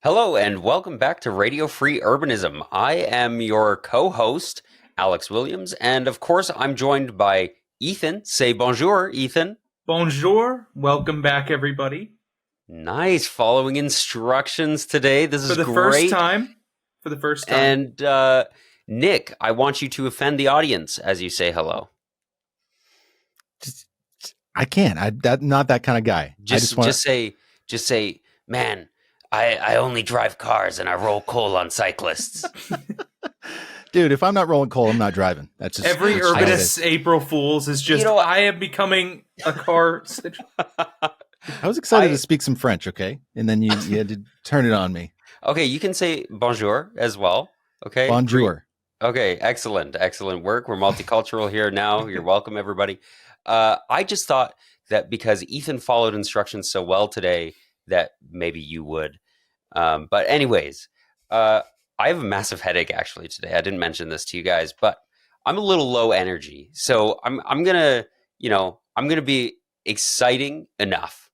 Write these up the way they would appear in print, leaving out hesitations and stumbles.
Hello and welcome back to Radio Free Urbanism. I am your co-host, Alex Williams, and of course I'm joined by Ethan. Say bonjour, Ethan. Bonjour. Welcome back, everybody. Nice, following instructions today. This For is the first great. time. For the first time. And Nick, I want you to offend the audience as you say hello. I can't. I'm not that kind of guy. Just say, man, I only drive cars and I roll coal on cyclists. Dude, if I'm not rolling coal, I'm not driving. That's just Every that's just how it urbanist's is. April Fool's is just, I am becoming a car. I was excited to speak some French, okay? And then you had to turn it on me. Okay, you can say bonjour as well. Okay. Bonjour. Okay, excellent work. We're multicultural here now. You're welcome, everybody. I just thought that because Ethan followed instructions so well today, that maybe you would. But anyways, I have a massive headache actually today. I didn't mention this to you guys, but I'm a little low energy, so I'm gonna be exciting enough,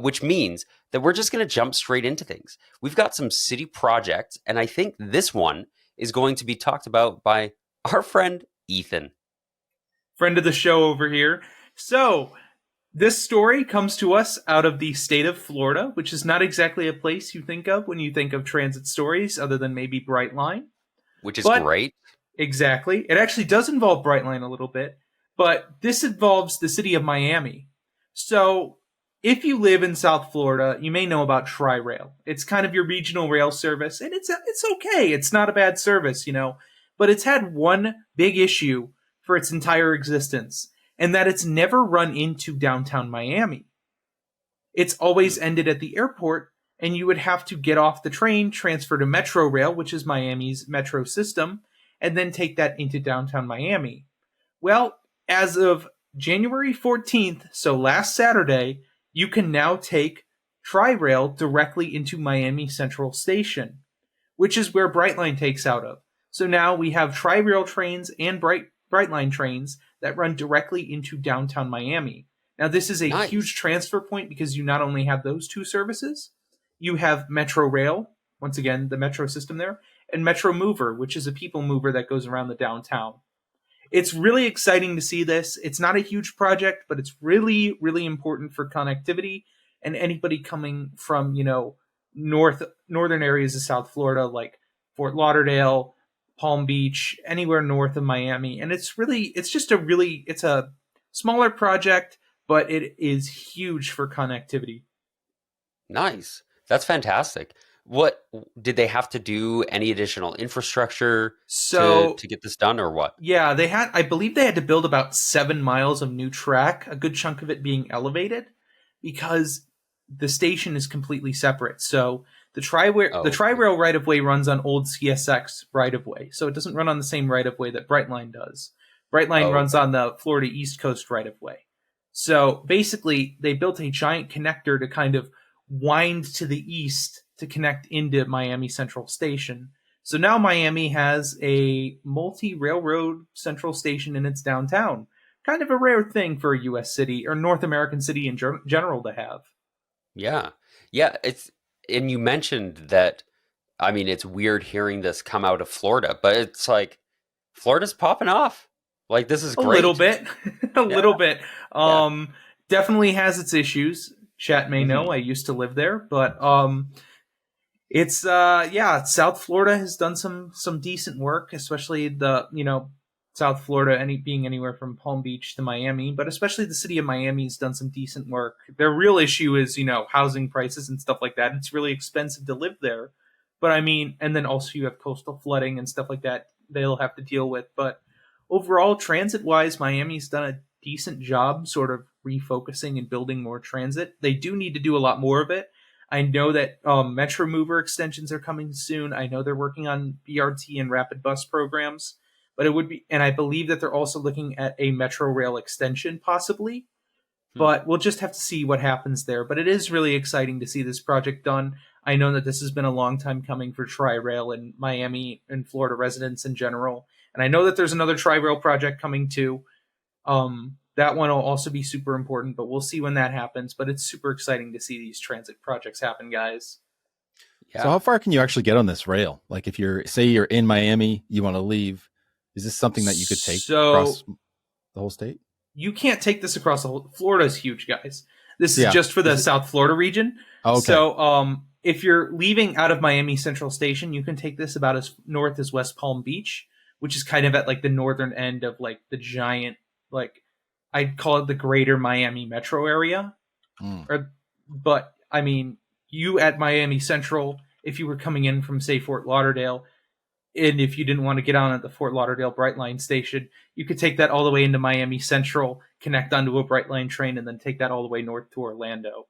which means that we're just gonna jump straight into things. We've got some city projects, and I think this one is going to be talked about by our friend Ethan. Friend of the show over here. So, this story comes to us out of the state of Florida, which is not exactly a place you think of when you think of transit stories, other than maybe Brightline. Which is But great. Exactly. It actually does involve Brightline a little bit, but this involves the city of Miami. So, if you live in South Florida, you may know about Tri-Rail. It's kind of your regional rail service, and it's okay. It's not a bad service, but it's had one big issue for its entire existence, and that it's never run into downtown Miami. It's always ended at the airport, and you would have to get off the train, transfer to Metro Rail, which is Miami's metro system, and then take that into downtown Miami. Well, as of January 14th, so last Saturday, you can now take Tri-Rail directly into Miami Central Station, which is where Brightline takes out of. So now we have Tri-Rail trains and Brightline trains that run directly into downtown Miami. Now, this is a Nice. huge transfer point because you not only have those two services, you have Metro Rail, once again, the metro system there, and Metro Mover, which is a people mover that goes around the downtown. It's really exciting to see this. It's not a huge project, but it's really, really important for connectivity and anybody coming from, northern areas of South Florida, like Fort Lauderdale, Palm Beach, anywhere north of Miami. And it's a smaller project, but it is huge for connectivity. Nice. That's fantastic. What did they have to do? Any additional infrastructure to get this done, or what? Yeah, I believe they had to build about 7 miles of new track, a good chunk of it being elevated, because the station is completely separate. So the Tri-Rail right-of-way runs on old CSX right-of-way, so it doesn't run on the same right-of-way that Brightline does. Brightline runs on the Florida East Coast right-of-way. So basically, they built a giant connector to kind of wind to the east to connect into Miami Central Station. So now Miami has a multi-railroad central station in its downtown. Kind of a rare thing for a U.S. city or North American city in general to have. Yeah. Yeah. And you mentioned that, I mean, it's weird hearing this come out of Florida, but it's like Florida's popping off. Like, this is great. A little bit. Little bit. Yeah. Definitely has its issues. Chat may know, I used to live there, but it's South Florida has done some decent work, especially South Florida being anywhere from Palm Beach to Miami, but especially the city of Miami has done some decent work. Their real issue is, housing prices and stuff like that. It's really expensive to live there. But I mean, and then also you have coastal flooding and stuff like that they'll have to deal with. But overall, transit-wise, Miami's done a decent job sort of refocusing and building more transit. They do need to do a lot more of it. I know that Metro Mover extensions are coming soon. I know they're working on BRT and rapid bus programs, but and I believe that they're also looking at a Metro Rail extension possibly, but we'll just have to see what happens there. But it is really exciting to see this project done. I know that this has been a long time coming for Tri-Rail and Miami and Florida residents in general. And I know that there's another Tri-Rail project coming too. That one will also be super important, but we'll see when that happens. But it's super exciting to see these transit projects happen, guys. So Yeah. how far can you actually get on this rail? Like if you're in Miami, you want to leave, is this something that you could take across So the whole state? you can't take this across the whole. Florida's huge, guys. This is Yeah. just for the Is it? South Florida region. Oh, okay. So if you're leaving out of Miami Central Station, you can take this about as north as West Palm Beach, which is kind of at like the northern end of like the giant, like I'd call it the greater Miami metro area. Mm. But I mean, you at Miami Central, if you were coming in from say Fort Lauderdale, and if you didn't want to get on at the Fort Lauderdale Brightline station, you could take that all the way into Miami Central, connect onto a Brightline train, and then take that all the way north to Orlando.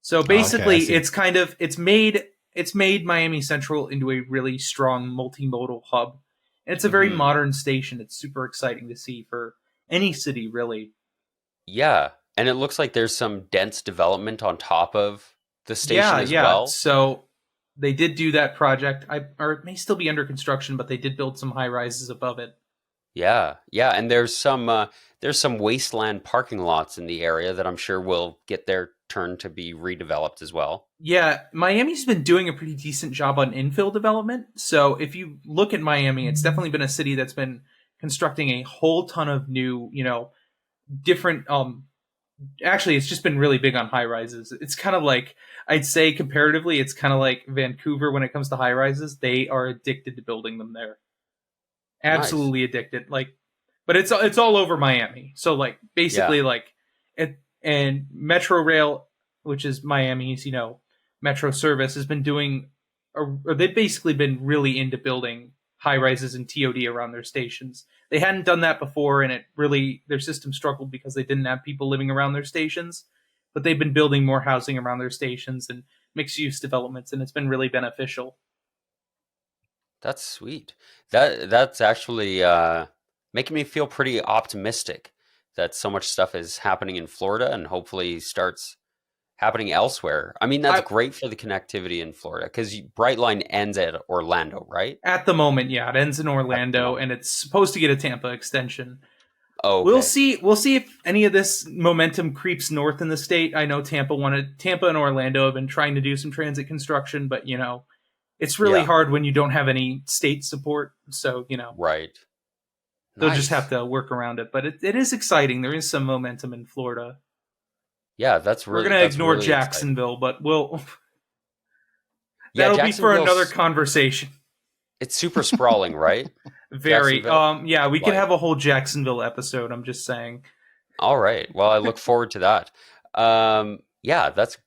So Oh, okay. I basically, see. it's made Miami Central into a really strong multimodal hub. And it's a very Hmm. modern station. It's super exciting to see for any city, really. Yeah. And it looks like there's some dense development on top of the station Yeah, as yeah. well. So they did do that project. Or it may still be under construction, but they did build some high rises above it. Yeah. Yeah. And there's some wasteland parking lots in the area that I'm sure will get their turn to be redeveloped as well. Yeah, Miami's been doing a pretty decent job on infill development. So if you look at Miami, it's definitely been a city that's been constructing a whole ton of new, different actually it's just been really big on high rises. It's kind of like I'd say comparatively it's kind of like Vancouver when it comes to high rises. They are addicted to building them there. Nice. Absolutely addicted. Like but it's all over Miami. So like Yeah. basically like it and Metro Rail, which is Miami's, metro service has been doing or they've basically been really into building high rises and TOD around their stations. They hadn't done that before and it really their system struggled because they didn't have people living around their stations. But they've been building more housing around their stations and mixed use developments and it's been really beneficial. That's sweet. That's actually making me feel pretty optimistic that so much stuff is happening in Florida and hopefully starts happening elsewhere. I mean, that's I great for the connectivity in Florida because Brightline ends at Orlando, right? At the moment, yeah, it ends in At the Orlando and moment. it's supposed to get a Tampa extension. Oh, We'll okay. see. We'll see if any of this momentum creeps north in the state. I know Tampa and Orlando have been trying to do some transit construction, but it's really Yeah, hard when you don't have any state support. So right. they'll just have Nice. to work around it. But it is exciting. There is some momentum in Florida. Yeah, We're gonna that's ignore really exciting. Jacksonville, but we'll Yeah, that'll be for another Jacksonville's conversation. it's super sprawling, right? Very. Jacksonville. Yeah, we could Like, have a whole Jacksonville episode. I'm just saying. all right. Well, I look forward to that. Yeah, that's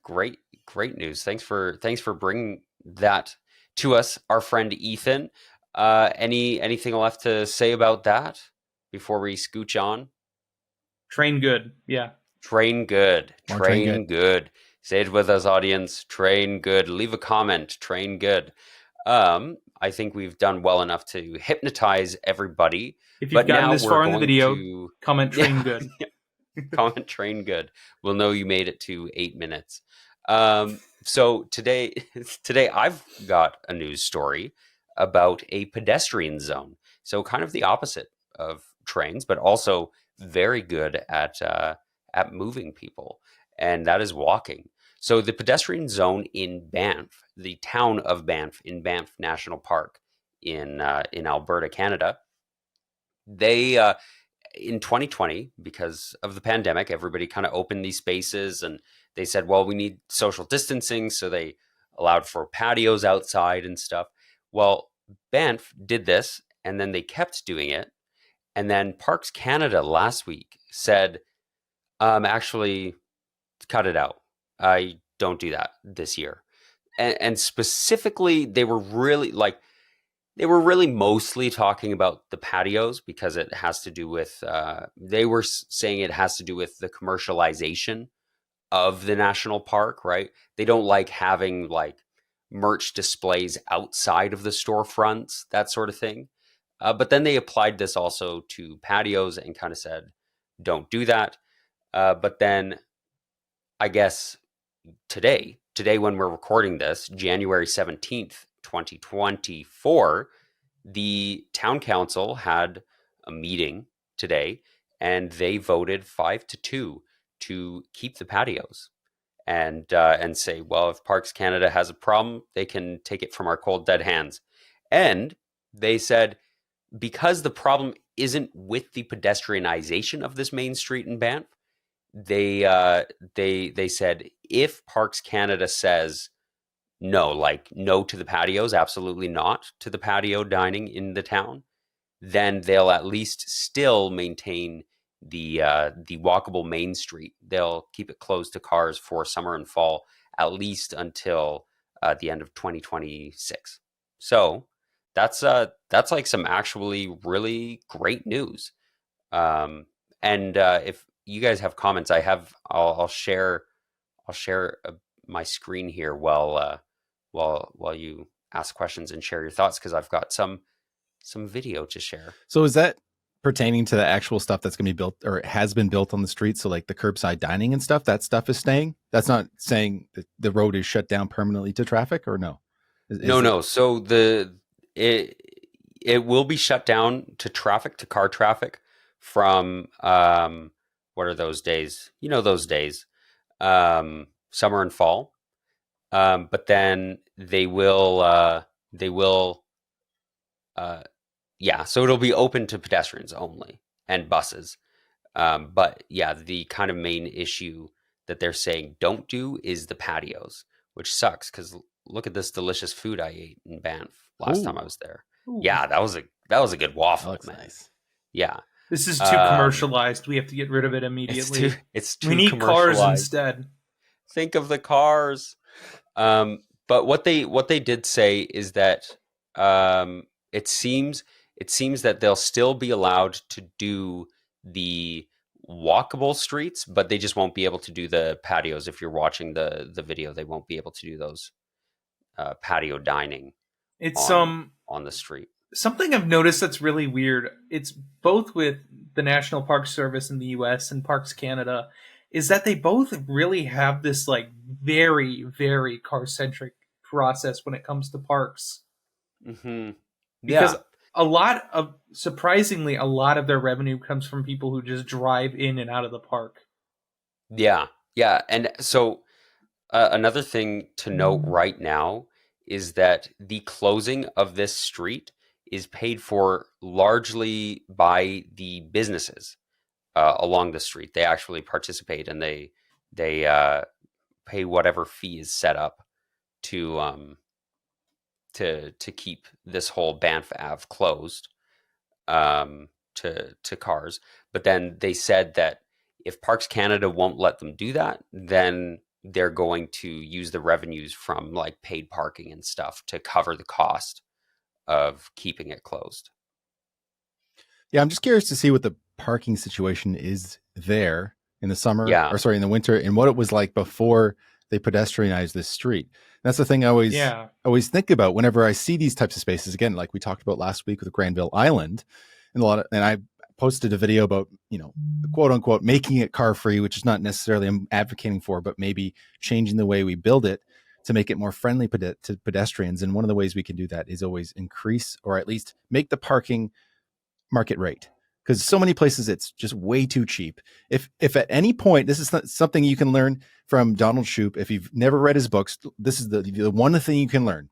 great, great news. Thanks for bringing that to us, our friend Ethan. Anything left to say about that before we scooch on? Train good. Yeah. Train good, More train good. train good. Say it with us, audience. Train good. Leave a comment. Train good. I think we've done well enough to hypnotize everybody, If you've but gotten now this we're far in the going video, to comment yeah, train good. comment train good. We'll know you made it to 8 minutes. So today, today I've got a news story about a pedestrian zone. So kind of the opposite of trains, but also very good at moving people, and that is walking. So the pedestrian zone in Banff, the town of Banff in Banff National Park in Alberta, Canada, they in 2020, because of the pandemic, everybody kind of opened these spaces and they said, well, we need social distancing. So they allowed for patios outside and stuff. Well, Banff did this and then they kept doing it. And then Parks Canada last week said, actually, cut it out. I don't do that this year. And specifically, they were really mostly talking about the patios because it has to do with they were saying it has to do with the commercialization of the national park, right? They don't like having like merch displays outside of the storefronts, that sort of thing. But then they applied this also to patios and kind of said, don't do that. But then I guess today when we're recording this, January 17th, 2024, the town council had a meeting today and they voted 5-2 to keep the patios. and say, well, if Parks Canada has a problem, they can take it from our cold dead hands. And they said, because the problem isn't with the pedestrianization of this main street in Banff, they said if Parks Canada says no, like no to the patios, absolutely not to the patio dining in the town, then they'll at least still maintain the walkable main street. They'll keep it closed to cars for summer and fall at least until the end of 2026. So that's like some actually really great news. And if you guys have comments, I'll share my screen here while you ask questions and share your thoughts, because I've got some video to share. So is that pertaining to the actual stuff that's going to be built or has been built on the street? So like the curbside dining and stuff, that stuff is staying? That's not saying that the road is shut down permanently to traffic, or no? No. So it will be shut down to traffic, to car traffic from what are those days? You know those days, summer and fall. But then they will yeah. So it'll be open to pedestrians only and buses. But yeah, the kind of main issue that they're saying don't do is the patios, which sucks because look at this delicious food I ate in Banff last time I was there. Ooh. Yeah, that was a good waffle, man. Nice. Yeah. This is too commercialized. We have to get rid of it immediately. It's too we need cars instead. Think of the cars. But what they did say is that it seems that they'll still be allowed to do the walkable streets, but they just won't be able to do the patios. If you're watching the video, they won't be able to do those patio dining. It's on the street. Something I've noticed that's really weird. It's both with the National Park Service in the U.S. and Parks Canada, is that they both really have this like very, very car-centric process when it comes to parks. Mm-hmm. Because surprisingly, a lot of their revenue comes from people who just drive in and out of the park. Yeah. And so another thing to note right now is that the closing of this street is paid for largely by the businesses along the street. They actually participate, and they pay whatever fee is set up to keep this whole Banff Ave closed to cars. But then they said that if Parks Canada won't let them do that, then they're going to use the revenues from like paid parking and stuff to cover the cost of keeping it closed. Yeah, I'm just curious to see what the parking situation is there in the summer, in the winter, and what it was like before they pedestrianized this street. That's the thing I always think about whenever I see these types of spaces. Again, like we talked about last week with Granville Island, and I posted a video about, quote unquote, making it car free, which is not necessarily I'm advocating for, but maybe changing the way we build it to make it more friendly to pedestrians. And one of the ways we can do that is always increase, or at least make the parking market rate, because so many places it's just way too cheap. If at any point, this is something you can learn from Donald Shoup. If you've never read his books, this is the one thing you can learn,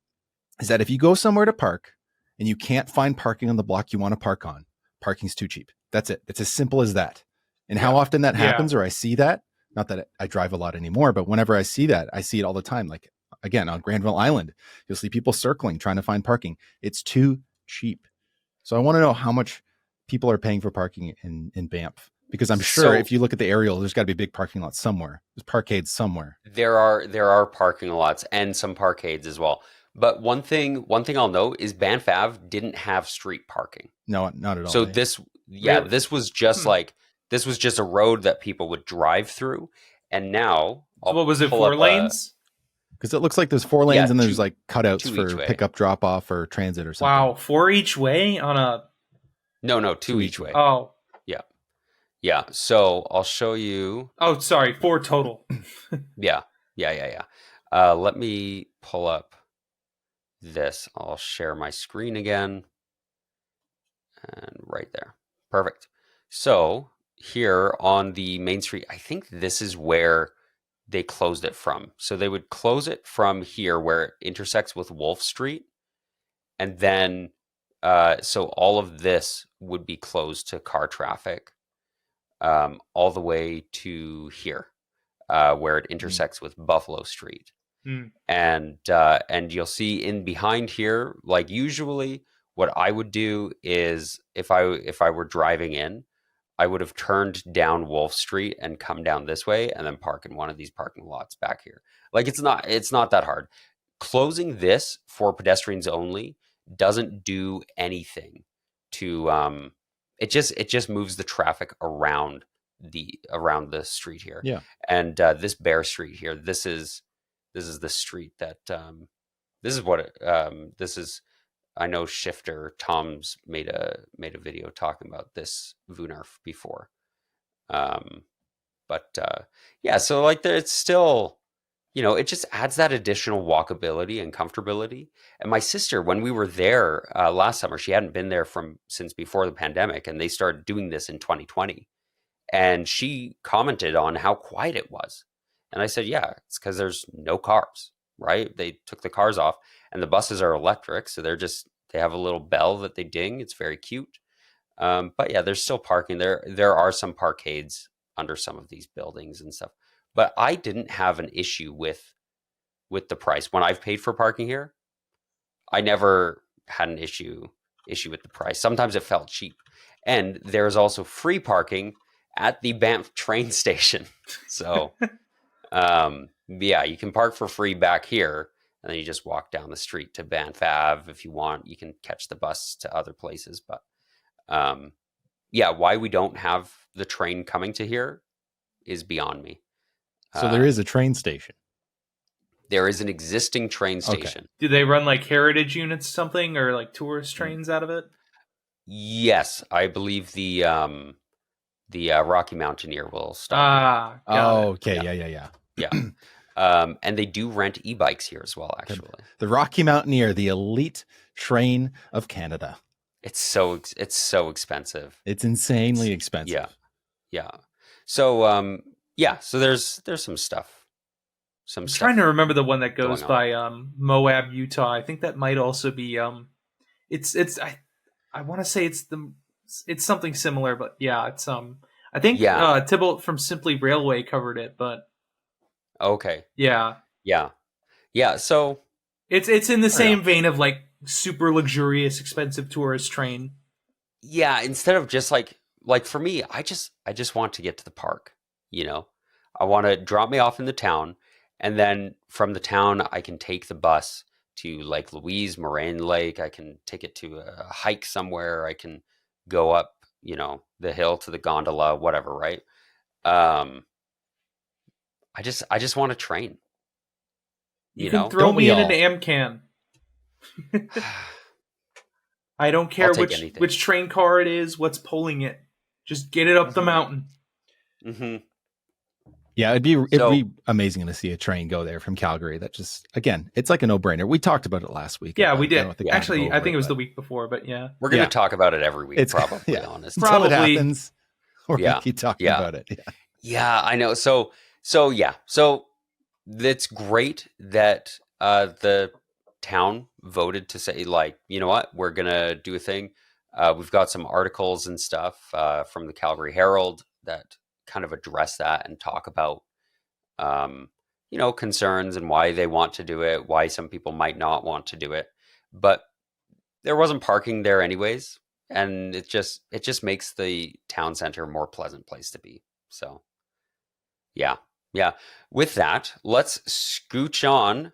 is that if you go somewhere to park and you can't find parking on the block you want to park on, parking's too cheap. That's it. It's as simple as that. And how often that happens, or I see that, not that I drive a lot anymore, but whenever I see that, I see it all the time. Like, again, on Granville Island, you'll see people circling, trying to find parking. It's too cheap. So I want to know how much people are paying for parking in Banff, because I'm sure if you look at the aerial, there's got to be big parking lots somewhere. There's parkades somewhere. There are parking lots and some parkades as well. But one thing I'll note is Banff Ave didn't have street parking. No, not at all. So this was just this was just a road that people would drive through. And now, so what was it, 4 lanes? Because it looks like there's 4 lanes and there's like cutouts for pickup, drop off, or transit or something. Wow, 4 each way on a... No, 2 each way. Oh. Yeah. So I'll show you. Oh, sorry, 4 total. Yeah. Let me pull up this. I'll share my screen again. And right there. Perfect. So here on the main street, I think this is where they closed it from. So they would close it from here where it intersects with Wolf Street. And then, so all of this would be closed to car traffic all the way to here, where it intersects with Buffalo Street. And you'll see in behind here, like usually what I would do is if I were driving in, I would have turned down Wolf Street and come down this way and then park in one of these parking lots back here. Like it's not that hard. Closing this for pedestrians only doesn't do anything to it just moves the traffic around the street here. Yeah. And this Bear Street here, this is the street that this is what this is. I know Shifter Tom's made a video talking about this Vunarf before. But yeah, so like it's still, it just adds that additional walkability and comfortability. And my sister, when we were there last summer, she hadn't been there since before the pandemic, and they started doing this in 2020. And she commented on how quiet it was. And I said, yeah, it's because there's no cars, right? They took the cars off, and the buses are electric. So they have a little bell that they ding. It's very cute. But yeah, there's still parking there. There are some parkades under some of these buildings and stuff. But I didn't have an issue with the price. When I've paid for parking here, I never had an issue with the price. Sometimes it felt cheap. And there's also free parking at the Banff train station. So yeah, you can park for free back here, and then you just walk down the street to Banff Ave if you want. You can catch the bus to other places. But yeah, why we don't have the train coming to here is beyond me. So there is a train station. There is an existing train station. Okay. Do they run like heritage units or something, or like tourist trains out of it? Yes, I believe the Rocky Mountaineer will stop. Okay. Yeah. And they do rent e-bikes here as well, actually. The Rocky Mountaineer, the elite train of Canada. It's so expensive. It's insanely expensive. Yeah. So yeah, so there's some stuff. I'm trying to remember the one that goes by Moab, Utah. I think that might also be I want to say it's something similar, but yeah, it's I think Tybalt from Simply Railway covered it, but okay. Yeah. So it's in the same vein of like super luxurious, expensive tourist train. Yeah, instead of just like for me, I just want to get to the park. I want to drop me off in the town, and then from the town I can take the bus to Lake Louise, Moraine Lake. I can take it to a hike somewhere. I can go up, the hill to the gondola, whatever, right? I just want a train. You can throw me in an AmCan. I don't care which train car it is, what's pulling it. Just get it up the mountain. Mm-hmm. Yeah, it'd be amazing to see a train go there from Calgary. That just, again, it's like a no-brainer. We talked about it last week. Yeah, we did. Actually, I think it was the week before, but yeah. We're going to talk about it every week, probably, honest. Until it happens, we're going to keep talking about it. Yeah, I know. So it's great that the town voted to say, like, you know what, we're going to do a thing. We've got some articles and stuff from the Calgary Herald that kind of address that and talk about, concerns and why they want to do it, why some people might not want to do it. But there wasn't parking there anyways. And it just makes the town center a more pleasant place to be. So, yeah. With that, let's scooch on.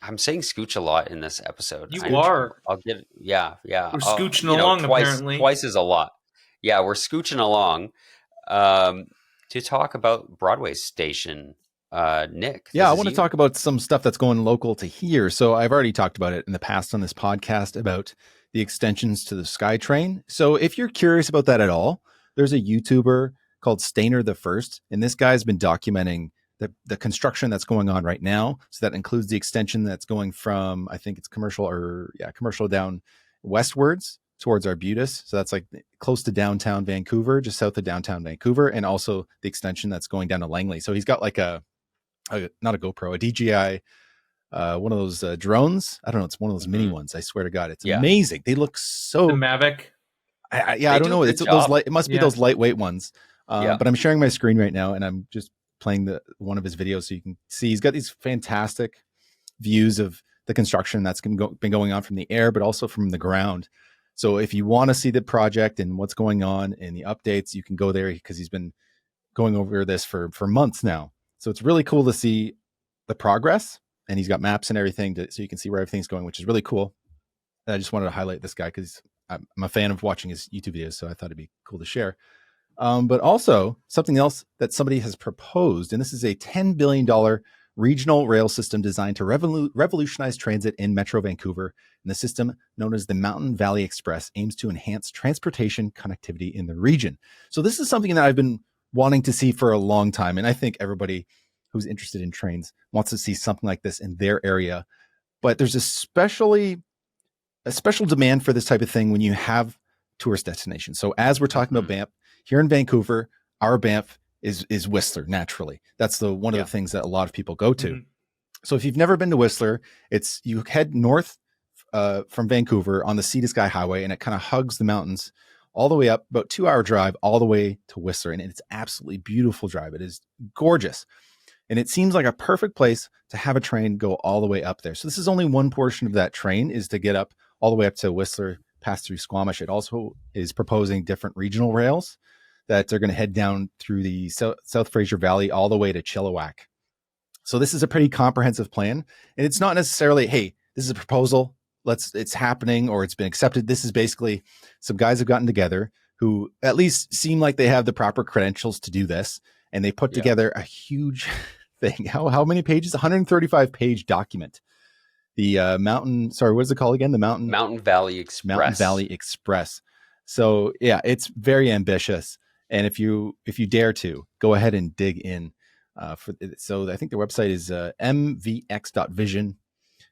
I'm saying scooch a lot in this episode. I'll get it. Yeah. We're scooching along, apparently. Twice is a lot. Yeah, we're scooching along to talk about Broadway Station. Nick. Yeah, I want to talk about some stuff that's going local to here. So I've already talked about it in the past on this podcast about the extensions to the SkyTrain. So if you're curious about that at all, there's a YouTuber called Stainer the First, and this guy's been documenting the construction that's going on right now. So that includes the extension that's going from, I think it's commercial down westwards towards Arbutus. So that's like close to downtown Vancouver, just south of downtown Vancouver, and also the extension that's going down to Langley. So he's got like a not a GoPro, a DJI, one of those drones. I don't know. It's one of those mini ones. I swear to God, it's amazing. They look so. The Mavic. I don't know. It's those it must be those lightweight ones. But I'm sharing my screen right now, and I'm just playing one of his videos so you can see. He's got these fantastic views of the construction that's been going on from the air, but also from the ground. So if you want to see the project and what's going on and the updates, you can go there because he's been going over this for months now. So it's really cool to see the progress, and he's got maps and everything so you can see where everything's going, which is really cool. And I just wanted to highlight this guy because I'm a fan of watching his YouTube videos, so I thought it'd be cool to share. But also something else that somebody has proposed, and this is a $10 billion regional rail system designed to revolutionize transit in Metro Vancouver. And the system, known as the Mountain Valley Express, aims to enhance transportation connectivity in the region. So this is something that I've been wanting to see for a long time. And I think everybody who's interested in trains wants to see something like this in their area. But there's a special demand for this type of thing when you have tourist destinations. So as we're talking about Banff, here in Vancouver, our Banff is Whistler, naturally. That's one of the things that a lot of people go to. So if you've never been to Whistler, you head north from Vancouver on the Sea to Sky Highway, and it kind of hugs the mountains all the way up, about 2-hour drive all the way to Whistler. And it's absolutely beautiful drive. It is gorgeous. And it seems like a perfect place to have a train go all the way up there. So this is only one portion of that train, is to get up all the way up to Whistler, pass through Squamish. It also is proposing different regional rails that they're going to head down through the South Fraser Valley all the way to Chilliwack. So this is a pretty comprehensive plan. And it's not necessarily, hey, this is a proposal, it's happening, or it's been accepted. This is basically some guys have gotten together who at least seem like they have the proper credentials to do this. And they put together a huge thing. How many pages? 135 page document. The what is it called again? The Mountain Valley Express. Mountain Valley Express. So yeah, it's very ambitious. And if you dare to go ahead and dig in so I think their website is mvx.vision,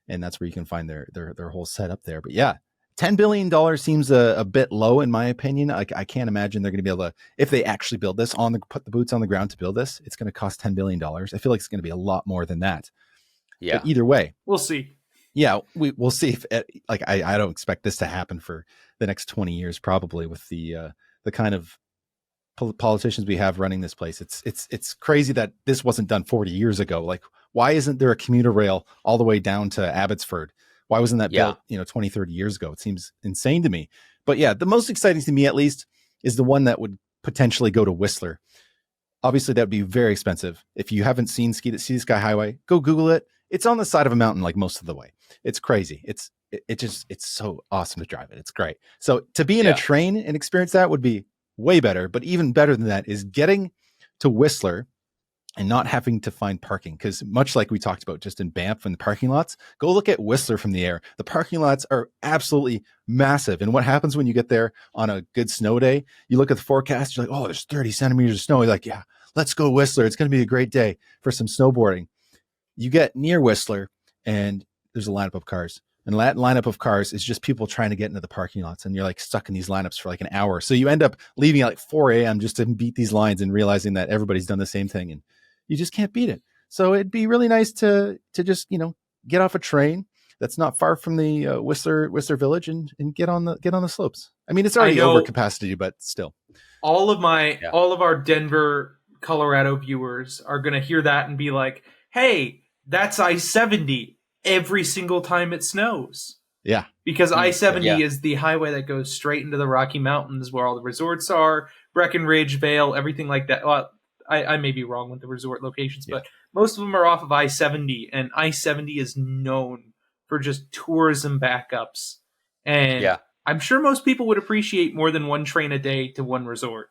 and that's where you can find their whole setup there. But yeah, $10 billion seems a bit low in my opinion. I can't imagine they're going to be able to, if they actually build this put the boots on the ground to build this, it's going to cost $10 billion. I feel like it's going to be a lot more than that. Yeah. But either way, we'll see. Yeah, we'll see if I don't expect this to happen for the next 20 years, probably, with the kind of politicians we have running this place. It's crazy that this wasn't done 40 years ago. Like, why isn't there a commuter rail all the way down to Abbotsford? Why wasn't that built, 20, 30 years ago? It seems insane to me. But yeah, the most exciting to me, at least, is the one that would potentially go to Whistler. Obviously, that would be very expensive. If you haven't seen Sea to Sky Highway, go Google it. It's on the side of a mountain, like most of the way. It's crazy. It's so awesome to drive it. It's great. So to be in a train and experience that would be way better. But even better than that is getting to Whistler and not having to find parking. Because much like we talked about just in Banff and the parking lots, go look at Whistler from the air. The parking lots are absolutely massive. And what happens when you get there on a good snow day? You look at the forecast, you're like, oh, there's 30 centimeters of snow. You're like, yeah, let's go Whistler. It's going to be a great day for some snowboarding. You get near Whistler and there's a lineup of cars. And that lineup of cars is just people trying to get into the parking lots. And you're like stuck in these lineups for like an hour. So you end up leaving at like 4 a.m. just to beat these lines and realizing that everybody's done the same thing. And you just can't beat it. So it'd be really nice to just, get off a train that's not far from the Whistler Village and get on the slopes. I mean, it's already over capacity, but still. All of our Denver, Colorado viewers are going to hear that and be like, hey, that's I-70 every single time it snows. Yeah. Because I-70 is the highway that goes straight into the Rocky Mountains where all the resorts are, Breckenridge, Vail, everything like that. Well, I may be wrong with the resort locations, but most of them are off of I-70, and I-70 is known for just tourism backups. And I'm sure most people would appreciate more than one train a day to one resort.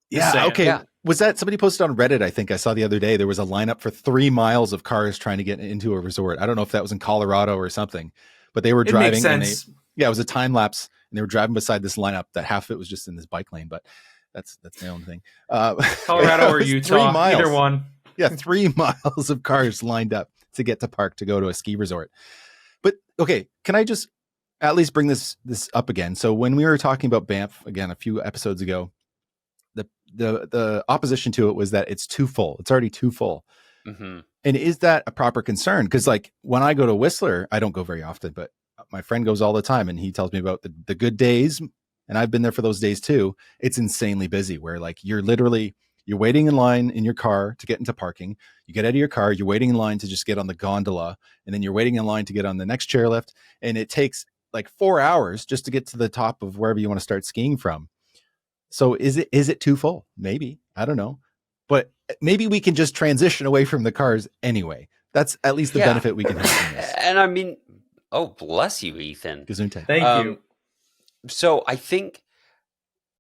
Yeah, okay. Yeah. Was that somebody posted on Reddit? I think I saw the other day. There was a lineup for 3 miles of cars trying to get into a resort. I don't know if that was in Colorado or something, but they were driving. It makes sense. It was a time lapse, and they were driving beside this lineup that half of it was just in this bike lane. But that's my own thing. Colorado or Utah, 3 miles. Either one. Yeah, 3 miles of cars lined up to get to park to go to a ski resort. But okay, can I just at least bring this up again? So when we were talking about Banff again a few episodes ago, the opposition to it was that it's too full. It's already too full. Mm-hmm. And is that a proper concern? Because like when I go to Whistler, I don't go very often, but my friend goes all the time and he tells me about the good days. And I've been there for those days too. It's insanely busy where like you're waiting in line in your car to get into parking. You get out of your car, you're waiting in line to just get on the gondola, and then you're waiting in line to get on the next chairlift. And it takes like 4 hours just to get to the top of wherever you want to start skiing from. So is it too full? Maybe. I don't know. But maybe we can just transition away from the cars anyway. That's at least the benefit we can have from this. And I mean, oh, bless you, Ethan. Gesundheit. Thank you. So I think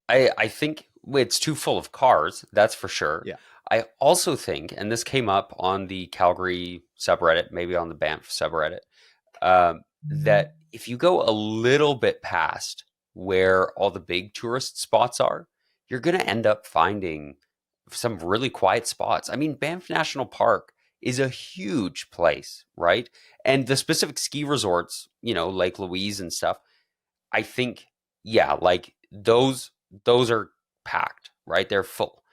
it's too full of cars. That's for sure. Yeah. I also think, and this came up on the Calgary subreddit, maybe on the Banff subreddit, that if you go a little bit past where all the big tourist spots are, you're going to end up finding some really quiet spots. I mean, Banff National Park is a huge place, right? And the specific ski resorts, Lake Louise and stuff, I think, yeah, like those are packed, right? They're full.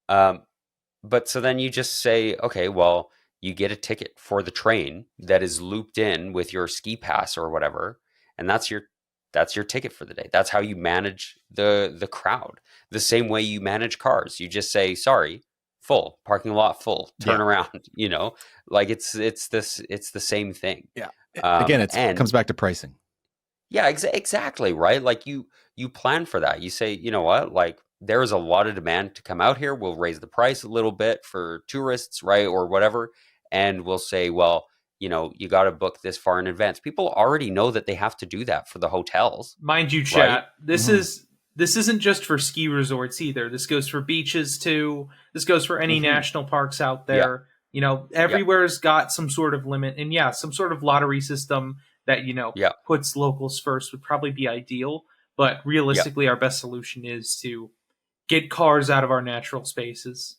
But so then you just say, okay, well, you get a ticket for the train that is looped in with your ski pass or whatever, and that's your ticket for the day. That's how you manage the crowd. The same way you manage cars. You just say, sorry, full, parking lot full, turn around, like it's the same thing. Yeah. Again, it comes back to pricing. Yeah, exactly. Right. Like you plan for that. You say, you know what, like there is a lot of demand to come out here. We'll raise the price a little bit for tourists, right? Or whatever. And we'll say, well, you got to book this far in advance. People already know that they have to do that for the hotels. Mind you, chat, right? This isn't just for ski resorts either. This goes for beaches too. This goes for any national parks out there. Yeah. Everywhere's got some sort of limit, and some sort of lottery system that puts locals first would probably be ideal. But realistically, our best solution is to get cars out of our natural spaces.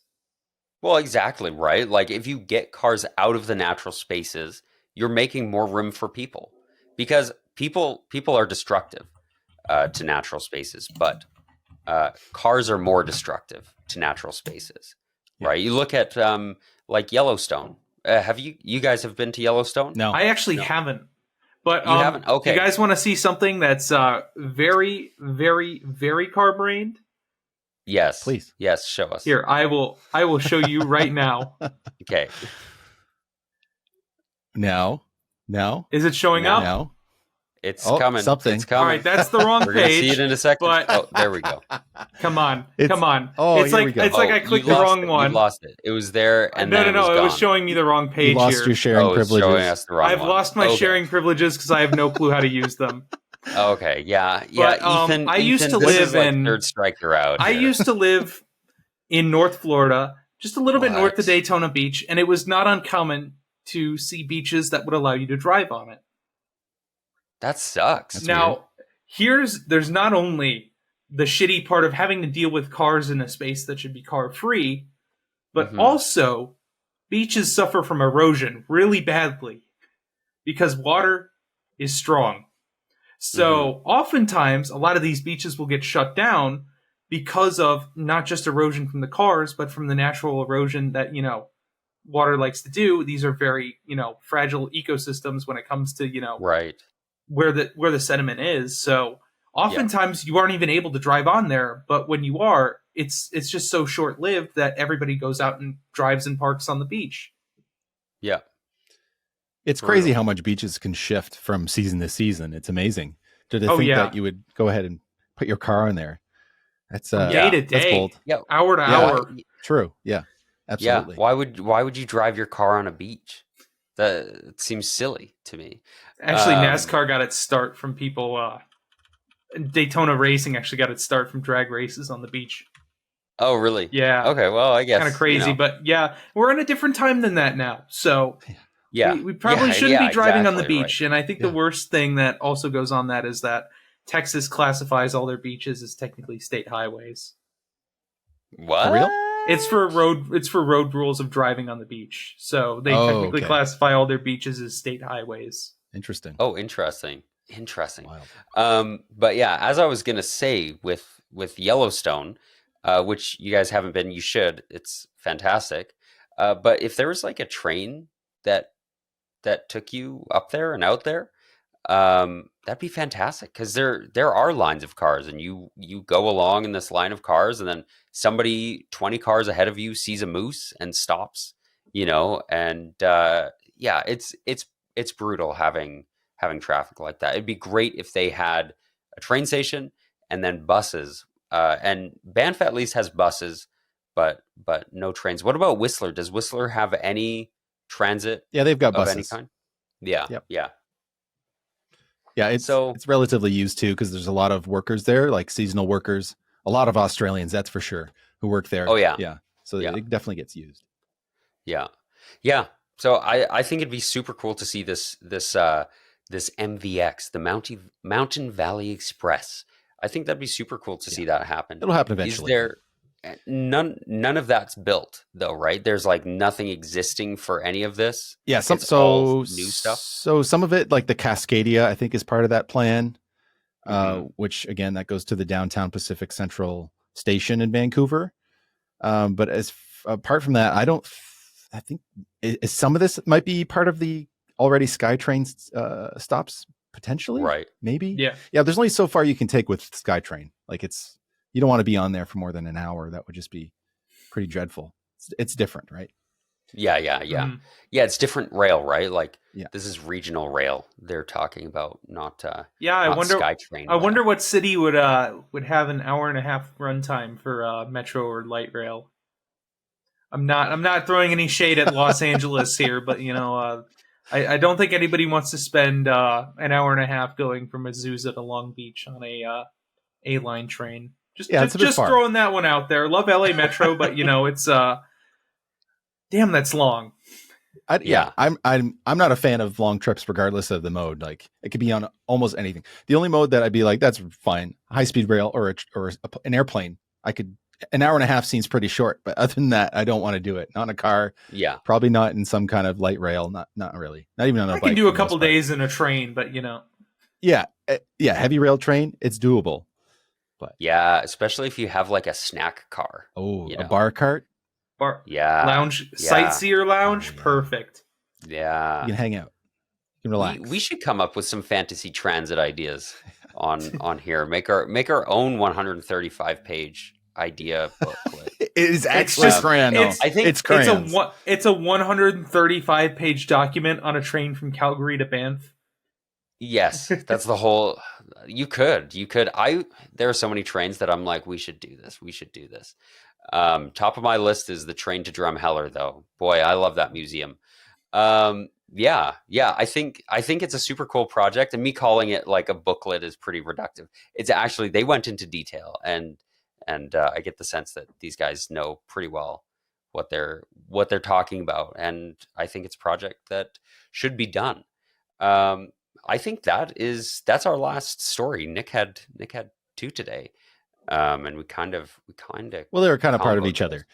Well, exactly, right? Like if you get cars out of the natural spaces, you're making more room for people, because people are destructive to natural spaces, but cars are more destructive to natural spaces, right? You look at like Yellowstone. Have you guys have been to Yellowstone? No, I actually haven't. But you haven't? Okay. Do you guys want to see something that's very, very, very car-brained? Yes, please. Yes, show us. Here, I will show you right now. Okay. No. Is it showing up? No. It's coming. Something. It's coming. All right, that's the wrong We're page. We're going to see it in a second. But there we go. Come on. Oh, it's like I clicked the wrong one. You lost it. It was there, and no. It was showing me the wrong page. You lost your sharing privileges. Showing us the wrong I've one. lost my sharing privileges because I have no clue how to use them. Okay, yeah. But, Ethan. I used to this live is like in third strike you're out. I used to live in North Florida, just a little bit north of Daytona Beach, and it was not uncommon to see beaches that would allow you to drive on it. That sucks. That's now, there's not only the shitty part of having to deal with cars in a space that should be car free, but also beaches suffer from erosion really badly because water is strong. So oftentimes, a lot of these beaches will get shut down because of not just erosion from the cars, but from the natural erosion that, water likes to do. These are very, fragile ecosystems when it comes to, right. where the sediment is. So oftentimes you aren't even able to drive on there, but when you are, it's just so short-lived that everybody goes out and drives and parks on the beach. Yeah. It's crazy how much beaches can shift from season to season. It's amazing. To think that you would go ahead and put your car on there. That's day to day, that's bold. Hour to hour. True. Yeah. Absolutely. Yeah. Why would you drive your car on a beach? That seems silly to me. Actually, NASCAR got its start from people. Daytona Racing actually got its start from drag races on the beach. Oh, really? Yeah. Okay. Well, I guess kind of crazy, but we're in a different time than that now. So we probably shouldn't be driving on the beach. Right. And I think the worst thing that also goes on that is that Texas classifies all their beaches as technically state highways. What? For real? It's for road rules of driving on the beach. So they technically classify all their beaches as state highways. Interesting. Oh, interesting. Wild. But yeah, as I was gonna say with Yellowstone, which you guys haven't been, you should. It's fantastic. But if there was like a train that took you up there and out there, that'd be fantastic, because there are lines of cars, and you go along in this line of cars, and then somebody 20 cars ahead of you sees a moose and stops, and yeah, it's brutal having traffic like that. It'd be great if they had a train station and then buses, and Banff at least has buses, but no trains. What about Whistler? Does Whistler have any transit? Yeah, they've got of buses. any kind? Yeah. Yep. Yeah. Yeah, it's relatively used too, because there's a lot of workers there, like seasonal workers, a lot of Australians, that's for sure, who work there. Oh yeah. Yeah. So it definitely gets used. Yeah. Yeah. So I think it'd be super cool to see this MVX, the Mountain Valley Express. I think that'd be super cool to see that happen. It'll happen eventually. Is there none of that's built though, right? There's like nothing existing for any of this. Yeah, all new stuff. So some of it, like the Cascadia, I think is part of that plan. Which again, that goes to the downtown Pacific Central station in Vancouver. But apart from that, I think some of this might be part of the already SkyTrain stops potentially, right? Maybe. Yeah. There's only so far you can take with SkyTrain. Like you don't want to be on there for more than an hour. That would just be pretty dreadful. It's different, right? Yeah. Yeah, it's different rail, right? Like this is regional rail they're talking about, not I wonder SkyTrain. I wonder what city would have an hour and a half runtime for metro or light rail. I'm not throwing any shade at Los Angeles here, but I don't think anybody wants to spend an hour and a half going from Azusa to Long Beach on a line train. Just throwing that one out there. Love LA Metro, but it's damn, that's long. I'm not a fan of long trips, regardless of the mode. Like it could be on almost anything. The only mode that I'd be like, that's fine, high speed rail or an airplane. An hour and a half seems pretty short, but other than that, I don't want to do it. Not in a car. Yeah, probably not in some kind of light rail. Not really. Not even on a bike. I can do a couple days in a train, but Yeah, heavy rail train, it's doable. But yeah, especially if you have like a snack car. Oh, a bar cart. Lounge, sightseer lounge, perfect. Yeah, you can hang out, you can relax. We should come up with some fantasy transit ideas on here. Make our own 135 page idea booklet. It is actually grand. I think it's a 135 page document on a train from Calgary to Banff. Yes, that's the whole. You could. There are so many trains that I'm like, we should do this. Top of my list is the train to Drumheller, though. Boy, I love that museum. Yeah. I think it's a super cool project, and me calling it like a booklet is pretty reductive. It's actually, they went into detail, and I get the sense that these guys know pretty well what they're talking about, and I think it's a project that should be done. I think that's our last story. Nick had two today, and we kind of well, they were kind of part of each other.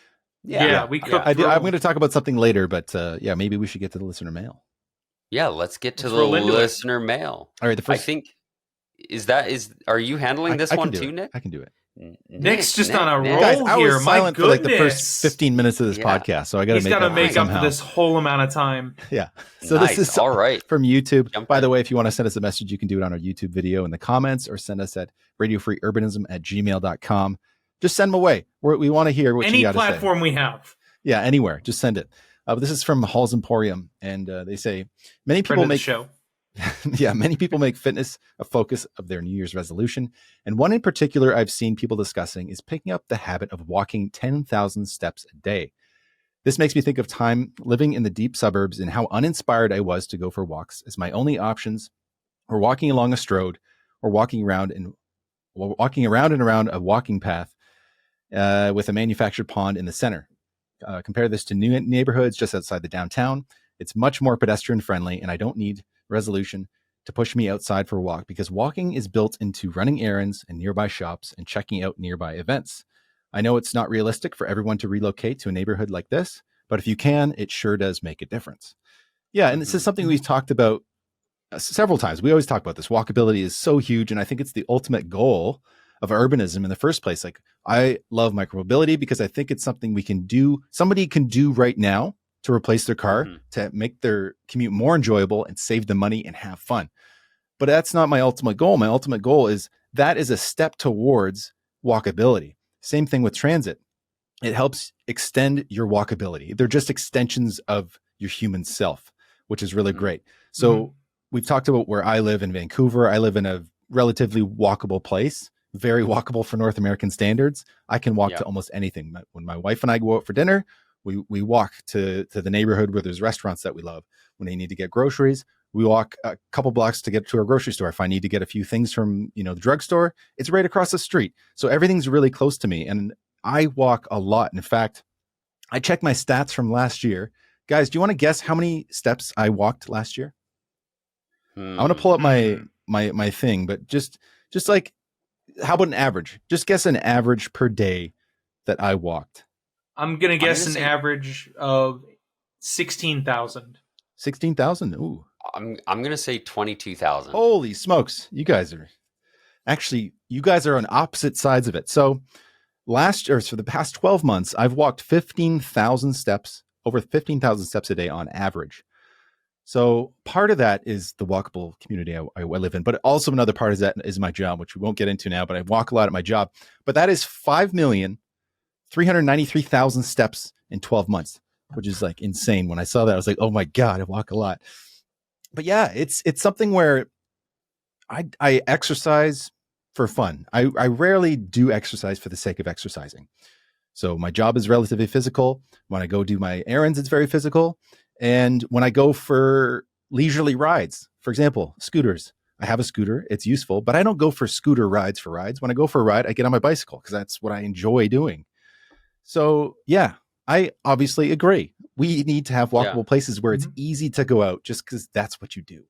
Yeah, we could. I'm going to talk about something later, but maybe we should get to the listener mail. Yeah, let's get to the listener mail. All right, I think are you handling this one too, Nick? I can do it. Nick's just on a roll Guys, here. I was silent for like the first goodness. 15 minutes of this podcast, so I got to make up for this whole amount of time. Yeah. So nice. This is all right from YouTube. By the way, if you want to send us a message, you can do it on our YouTube video in the comments, or send us at radiofreeurbanism@gmail.com. Just send them away. We want to hear what you got to say. Any platform we have. Yeah, anywhere. Just send it. But this is from Hall's Emporium, and they say many people make show. Many people make fitness a focus of their New Year's resolution. And one in particular I've seen people discussing is picking up the habit of walking 10,000 steps a day. This makes me think of time living in the deep suburbs and how uninspired I was to go for walks, as my only options were walking along a strode or walking around and around a walking path with a manufactured pond in the center. Compare this to new neighborhoods just outside the downtown. It's much more pedestrian friendly, and I don't need resolution to push me outside for a walk, because walking is built into running errands and nearby shops and checking out nearby events. I know it's not realistic for everyone to relocate to a neighborhood like this, but if you can, it sure does make a difference. Yeah, and this is something we've talked about several times. We always talk about this. Walkability is so huge, and I think it's the ultimate goal of urbanism in the first place. Like, I love micromobility because I think it's something somebody can do right now to replace their car, to make their commute more enjoyable and save them money and have fun. But that's not my ultimate goal. My ultimate goal is that is a step towards walkability. Same thing with transit. It helps extend your walkability. They're just extensions of your human self, which is really great. So we've talked about where I live in Vancouver. I live in a relatively walkable place, very walkable for North American standards. I can walk to almost anything. When my wife and I go out for dinner, we walk to the neighborhood where there's restaurants that we love. When I need to get groceries, we walk a couple blocks to get to our grocery store. If I need to get a few things from, the drugstore, it's right across the street. So everything's really close to me. And I walk a lot. In fact, I checked my stats from last year. Guys, do you want to guess how many steps I walked last year? I want to pull up my thing, but just like, how about an average? Just guess an average per day that I walked. I'm going to guess an average of 16,000. 16,000? Ooh. I'm going to say 22,000. Holy smokes. You guys are on opposite sides of it. So for the past 12 months, I've walked 15,000 steps, over 15,000 steps a day on average. So part of that is the walkable community I live in, but also another part is that is my job, which we won't get into now, but I walk a lot at my job. But that is 5,393,000 steps in 12 months, which is like insane. When I saw that, I was like, oh my God, I walk a lot. But yeah, it's something where I exercise for fun. I rarely do exercise for the sake of exercising. So my job is relatively physical. When I go do my errands, it's very physical. And when I go for leisurely rides, for example, scooters, I have a scooter. It's useful, but I don't go for scooter rides for rides. When I go for a ride, I get on my bicycle because that's what I enjoy doing. So yeah, I obviously agree. We need to have walkable places where it's easy to go out just because that's what you do.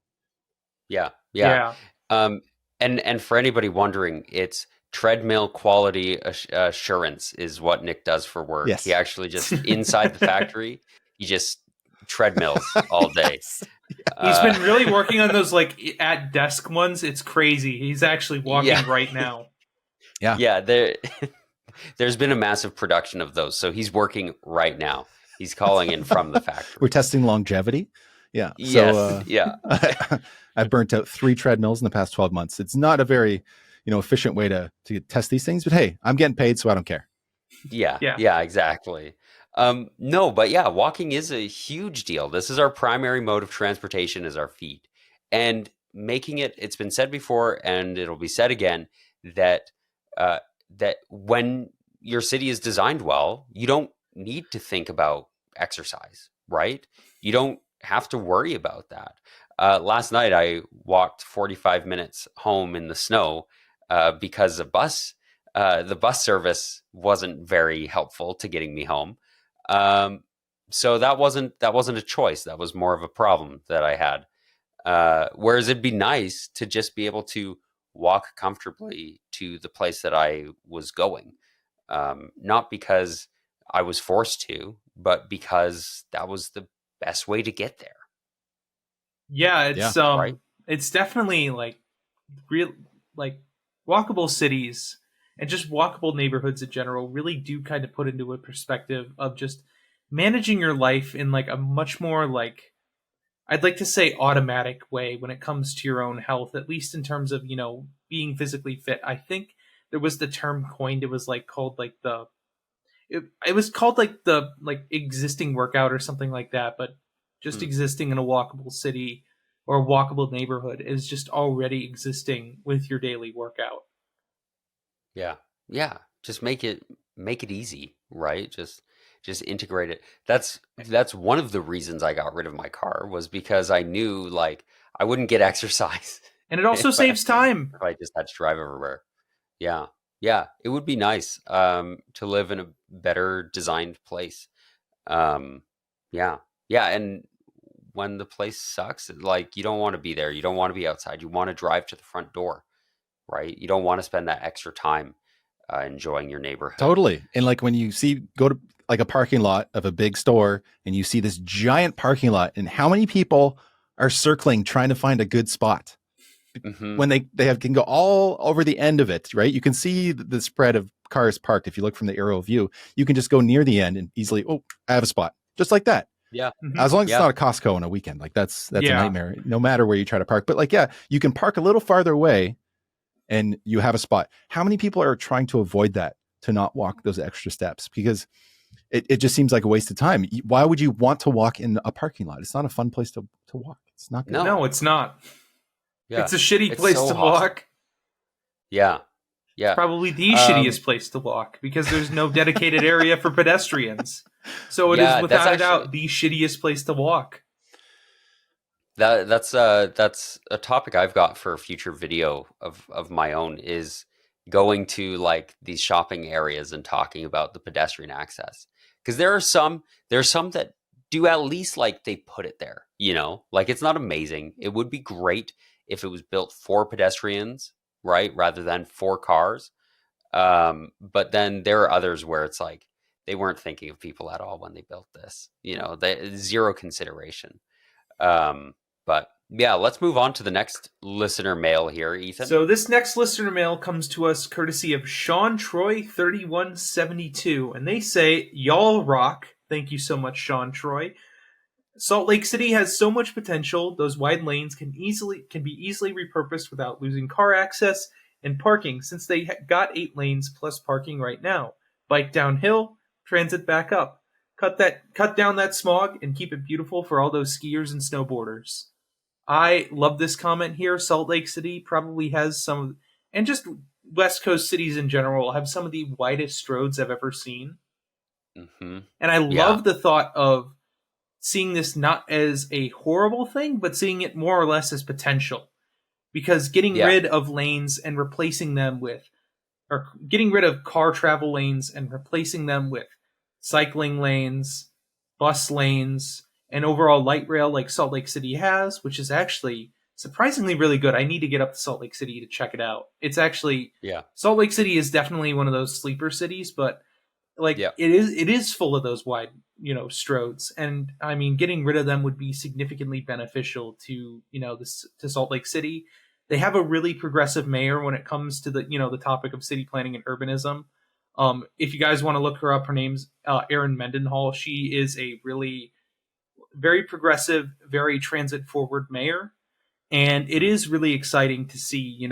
Yeah. And for anybody wondering, it's treadmill quality assurance is what Nick does for work. Yes. He actually just inside the factory, he just treadmills all day. He's been really working on those like at desk ones. It's crazy. He's actually walking right now. Yeah. There's been a massive production of those. So he's working right now. He's calling in from the factory. We're testing longevity. Yeah. Yes. I've burnt out 3 treadmills in the past 12 months. It's not a very, efficient way to test these things, but hey, I'm getting paid, so I don't care. Yeah, exactly. No, but yeah, walking is a huge deal. This is our primary mode of transportation is our feet. And making it's been said before, and it'll be said again, that when your city is designed well, you don't need to think about exercise, right? You don't have to worry about that. Last night, I walked 45 minutes home in the snow because the bus service wasn't very helpful to getting me home. So that wasn't a choice. That was more of a problem that I had. Whereas it'd be nice to just be able to walk comfortably to the place that I was going. Not because I was forced to, but because that was the best way to get there. Yeah, it's definitely like real, like walkable cities and just walkable neighborhoods in general really do kind of put into a perspective of just managing your life in like a much more like, I'd like to say automatic way when it comes to your own health, at least in terms of, being physically fit. I think there was the term coined. It was like called like it was called like the existing workout or something like that, but just existing in a walkable city or a walkable neighborhood is just already existing with your daily workout. Yeah. Just make it easy, right? Just integrate it. That's one of the reasons I got rid of my car was because I knew like I wouldn't get exercise. And it also saves time. If I just had to drive everywhere. Yeah. It would be nice to live in a better designed place. And when the place sucks, like you don't want to be there. You don't want to be outside. You want to drive to the front door, right? You don't want to spend that extra time enjoying your neighborhood. Totally. And like when you go to like a parking lot of a big store and you see this giant parking lot and how many people are circling trying to find a good spot. when they can go all over the end of it, right? You can see the spread of cars parked. If you look from the aerial view, you can just go near the end and easily, I have a spot, just like that. Yeah. As long as it's not a Costco on a weekend, like that's a nightmare, no matter where you try to park. But like, you can park a little farther away and you have a spot. How many people are trying to avoid that, to not walk those extra steps? Because it just seems like a waste of time. Why would you want to walk in a parking lot? It's not a fun place to walk. It's not good. No, it's not. Yeah. It's a shitty place to walk. Yeah. Yeah. It's probably the shittiest place to walk because there's no dedicated area for pedestrians. So it is without a doubt the shittiest place to walk. That's a topic I've got for a future video of my own, is going to like these shopping areas and talking about the pedestrian access. Because there's some that do at least like they put it there, like it's not amazing. It would be great if it was built for pedestrians, right, rather than for cars. But then there are others where it's like they weren't thinking of people at all when they built this. Zero consideration. But yeah, let's move on to the next listener mail here, Ethan. So this next listener mail comes to us courtesy of Sean Troy 3172, and they say, "Y'all rock." Thank you so much, Sean Troy. Salt Lake City has so much potential. Those wide lanes can be easily repurposed without losing car access and parking, since they got 8 lanes plus parking right now. Bike downhill, transit back up. Cut down that smog and keep it beautiful for all those skiers and snowboarders. I love this comment here. Salt Lake City probably has some, and just West Coast cities in general, have some of the widest roads I've ever seen. Mm-hmm. And I love the thought of seeing this not as a horrible thing, but seeing it more or less as potential. Because getting rid of lanes and replacing them with, or getting rid of car travel lanes and replacing them with cycling lanes, bus lanes, and overall light rail like Salt Lake City has, which is actually surprisingly really good. I need to get up to Salt Lake City to check it out. It's actually, Salt Lake City is definitely one of those sleeper cities, but it is full of those wide, stroads. And I mean, getting rid of them would be significantly beneficial to, to Salt Lake City. They have a really progressive mayor when it comes to the topic of city planning and urbanism. If you guys want to look her up, her name's Erin Mendenhall. She is a really very progressive, very transit forward mayor. And it is really exciting to see,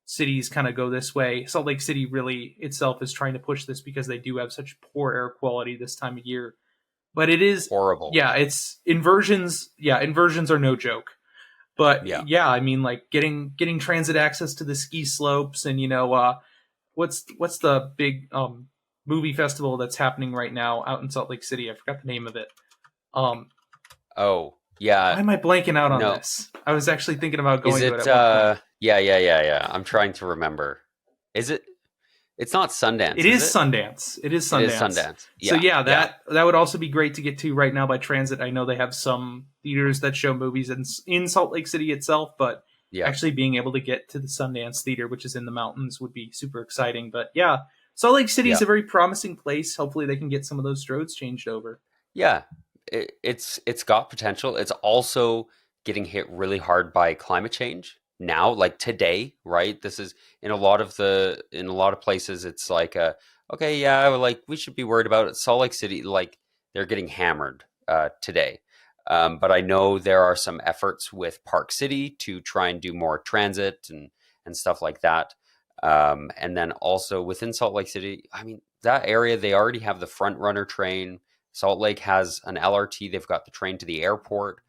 cities kind of go this way. Salt Lake City really itself is trying to push this because they do have such poor air quality this time of year. But it is horrible. Yeah, it's inversions. Yeah, inversions are no joke. But I mean, like getting transit access to the ski slopes, and what's the big movie festival that's happening right now out in Salt Lake City? I forgot the name of it. Oh, yeah. Why am I blanking out on this? I was actually thinking about going to it at one point. Yeah. I'm trying to remember. Is it? It's not Sundance. It is Sundance. It is Sundance. Yeah, so that would also be great to get to right now by transit. I know they have some theaters that show movies in Salt Lake City itself, but actually being able to get to the Sundance Theater, which is in the mountains, would be super exciting. But yeah, Salt Lake City is a very promising place. Hopefully they can get some of those roads changed over. Yeah, it's got potential. It's also getting hit really hard by climate change now, like today, right? This is in a lot of places. It's like like we should be worried about it. Salt Lake City, like they're getting hammered today. But I know there are some efforts with Park City to try and do more transit and stuff like that. And then also within Salt Lake City, I mean, that area, they already have the front runner train. Salt Lake has an LRT. They've got the train to the airport.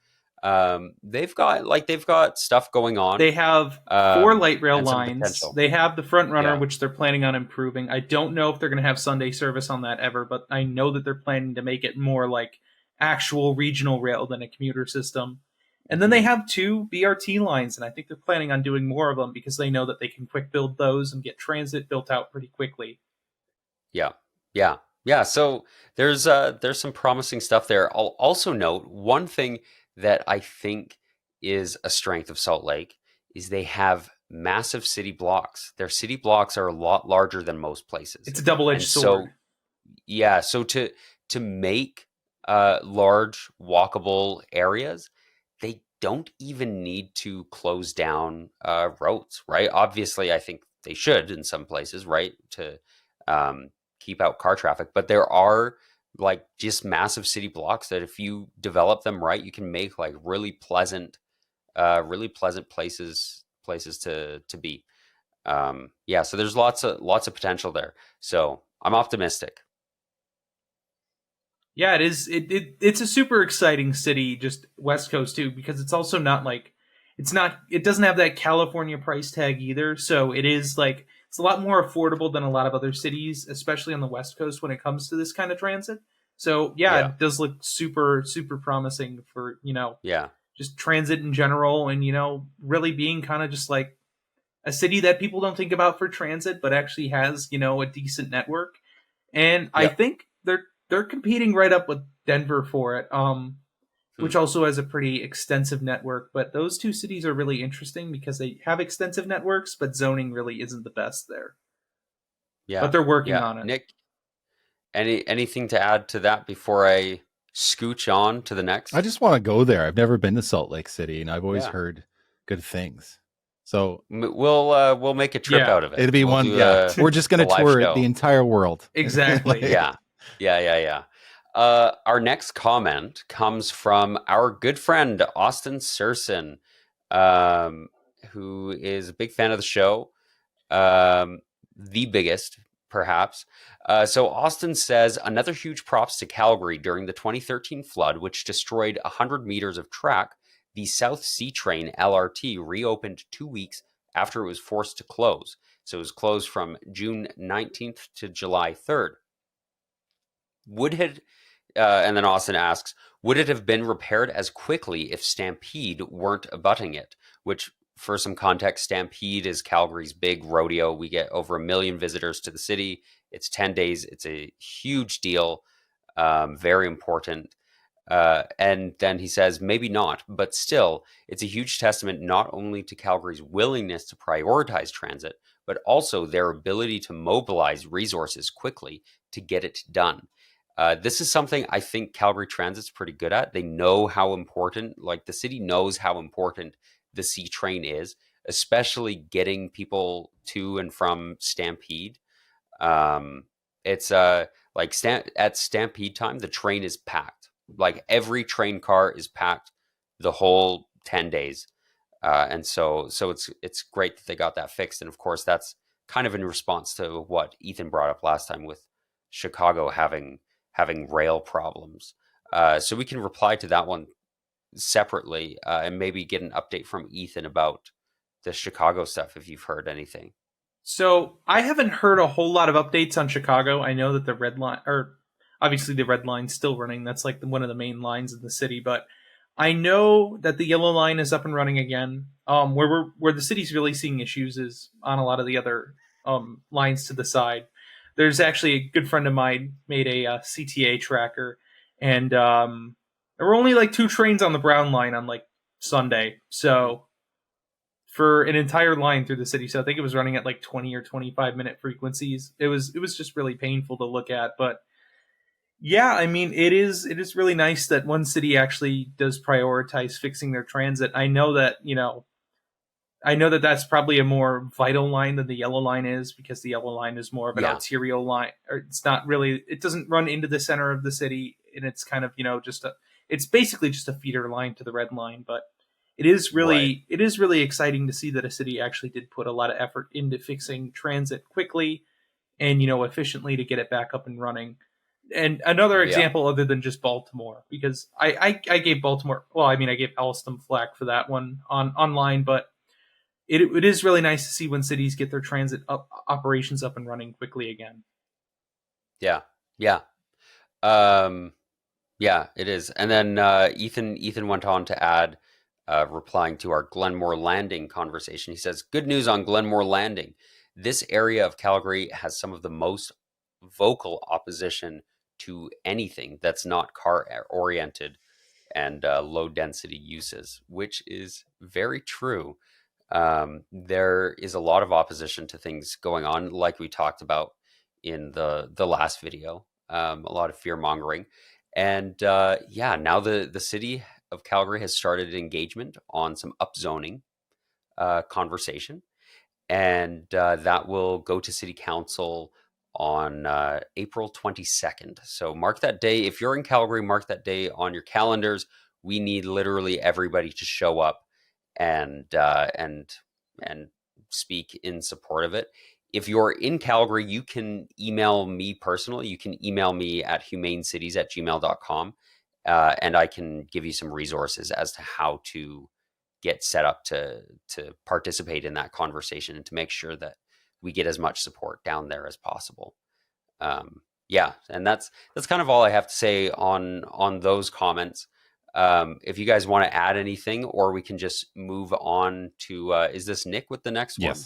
They've got stuff going on. They have 4 light rail lines. They have the front runner, which they're planning on improving. I don't know if they're going to have Sunday service on that ever, but I know that they're planning to make it more like actual regional rail than a commuter system. And then they have 2 BRT lines, and I think they're planning on doing more of them because they know that they can quick build those and get transit built out pretty quickly. Yeah. So there's some promising stuff there. I'll also note one thing that I think is a strength of Salt Lake is they have massive city blocks. Their city blocks are a lot larger than most places. It's a double-edged sword. So to make large walkable areas, they don't even need to close down roads, right? Obviously, I think they should in some places, right, to keep out car traffic. But there are like just massive city blocks that if you develop them right, you can make like really pleasant places to be. Yeah, so there's lots of potential there. So I'm optimistic. Yeah, it is. It's a super exciting city, just West Coast too, because it's also not like it doesn't have that California price tag either. So it is like it's a lot more affordable than a lot of other cities, especially on the West Coast when it comes to this kind of transit. So yeah, Yeah. it does look super promising for Yeah. just transit in general, and really being kind of just like a city that people don't think about for transit, but actually has a decent network. And I Yep. think they're competing right up with Denver for it, which also has a pretty extensive network. But those two cities are really interesting because they have extensive networks, but zoning really isn't the best there. Yeah. But they're working Yeah. on it. Nick, anything to add to that before I scooch on to the next? I just want to go there. I've never been to Salt Lake City, and I've always Yeah. heard good things. So we'll make a trip out of it. It'll be we'll one. Yeah, we're just going to tour the entire world. Exactly. Yeah. Our next comment comes from our good friend Austin Surson, who is a big fan of the show, the biggest, perhaps. So Austin says, another huge props to Calgary during the 2013 flood, which destroyed 100 meters of track. The South Sea Train LRT reopened 2 weeks after it was forced to close. So it was closed from June 19th to July 3rd. And then Austin asks, would it have been repaired as quickly if Stampede weren't abutting it? Which, for some context, Stampede is Calgary's big rodeo. We get over 1 million visitors to the city. It's 10 days. It's a huge deal, very important. And then he says, maybe not, but still, it's a huge testament not only to Calgary's willingness to prioritize transit, but also their ability to mobilize resources quickly to get it done. This is something I think Calgary Transit's pretty good at. They know how important, like the city knows how important the C train is, especially getting people to and from Stampede. It's like at Stampede time, the train is packed. Like every train car is packed the whole 10 days. And so it's great that they got that fixed. And of course, that's kind of in response to what Ethan brought up last time with Chicago having rail problems. So we can reply to that one separately and maybe get an update from Ethan about the Chicago stuff if you've heard anything. So I haven't heard a whole lot of updates on Chicago. I know that the red line, or obviously the red line's still running. That's like one of the main lines in the city. But I know that the yellow line is up and running again. Where the city's really seeing issues is on a lot of the other lines to the side. There's actually a good friend of mine made a CTA tracker, and there were only like 2 trains on the brown line on like Sunday. So for an entire line through the city, so I think it was running at like 20 or 25-minute frequencies. It was just really painful to look at, but yeah, I mean, it is really nice that one city actually does prioritize fixing their transit. I know that that's probably a more vital line than the yellow line is, because the yellow line is more of an arterial line, or it doesn't run into the center of the city, and it's kind of, it's basically just a feeder line to the red line. But it is really exciting to see that a city actually did put a lot of effort into fixing transit quickly and, efficiently to get it back up and running. And another example other than just Baltimore, because I gave Baltimore, I gave Alstom flack for that one online, but it is really nice to see when cities get their transit operations up and running quickly again. Yeah. It is. And then Ethan went on to add, replying to our Glenmore Landing conversation, he says, good news on Glenmore Landing. This area of Calgary has some of the most vocal opposition to anything that's not car-oriented and low-density uses, which is very true. There is a lot of opposition to things going on, like we talked about in the last video, a lot of fear-mongering. And now the city of Calgary has started engagement on some upzoning conversation, and that will go to City Council on April 22nd. So mark that day. If you're in Calgary, mark that day on your calendars. We need literally everybody to show up and speak in support of it. If you're in Calgary, you can email me personally. You can email me at humanecities@gmail.com, and I can give you some resources as to how to get set up to participate in that conversation and to make sure that we get as much support down there as possible. Yeah, and that's kind of all I have to say on those comments. If you guys want to add anything, or we can just move on to is this Nick with the next one?